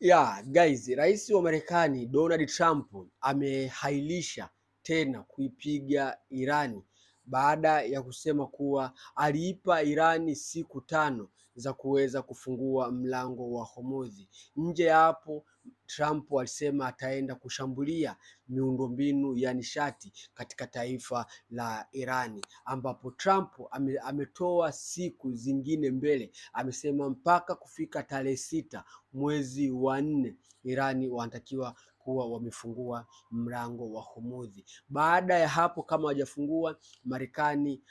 Yeah, guys, rais wa Marekani Donald Trump amehailisha tena kuipiga Irani baada ya kusema kuwa aliipa Irani siku 5 za kuweza kufungua mlango wa Hormuz. Nje ya hapo, Trump alisema ataenda kushambulia miundombinu ya nishati katika taifa la Irani, ambapo Trump ametoa siku zingine mbele. Amesema mpaka kufika tarehe 6 mwezi wa 4 Irani wanatakiwa kuwa wamefungua mlango wa Hormuz. Baada ya hapo, kama hawajafungua, Marekani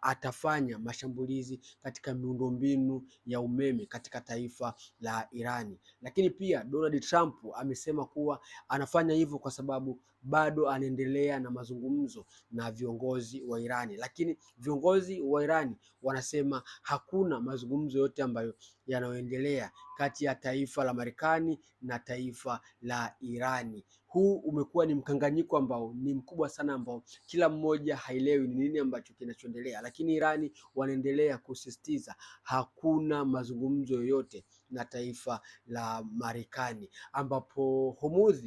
atafanya mashambulizi katika miundombinu ya umeme katika taifa la Irani. Lakini pia Donald Trump amesema kuwa anafanya hivyo kwa sababu bado anaendelea na mazungumzo na viongozi wa Irani, lakini viongozi wa Irani wanasema hakuna mazungumzo yote ambayo yanayoendelea kati ya taifa la Marekani na taifa la Irani. Huu umekuwa ni mkanganyiko ambao ni mkubwa sana, ambao kila mmoja haelewi ni nini ambacho kinachoendelea, lakini Irani wanaendelea kusisitiza hakuna mazungumzo yoyote na taifa la Marekani, ambapo Hormuz,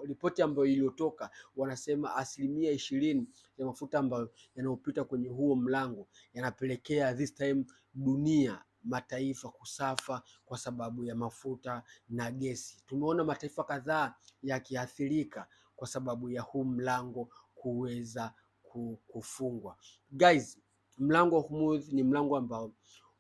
ripoti ambayo iliyotoka, wanasema 20% ya mafuta ambayo yanayopita kwenye huo mlango yanapelekea this time dunia mataifa kusafa kwa sababu ya mafuta na gesi. Tumeona mataifa kadhaa yakiathirika kwa sababu ya huu mlango kuweza kufungwa. Guys, mlango wa Hormuz ni mlango ambao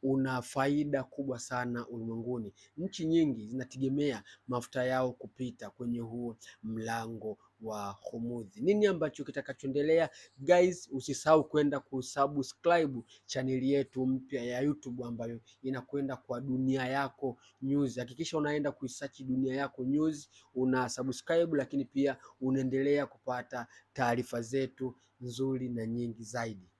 una faida kubwa sana ulimwenguni. Nchi nyingi zinategemea mafuta yao kupita kwenye huo mlango wa Hormuz. Nini ambacho kitakachoendelea? Guys, usisahau kwenda kusubscribe chaneli yetu mpya ya YouTube ambayo inakwenda kwa Dunia Yako News. Hakikisha unaenda kuisearch Dunia Yako News, una subscribe, lakini pia unaendelea kupata taarifa zetu nzuri na nyingi zaidi.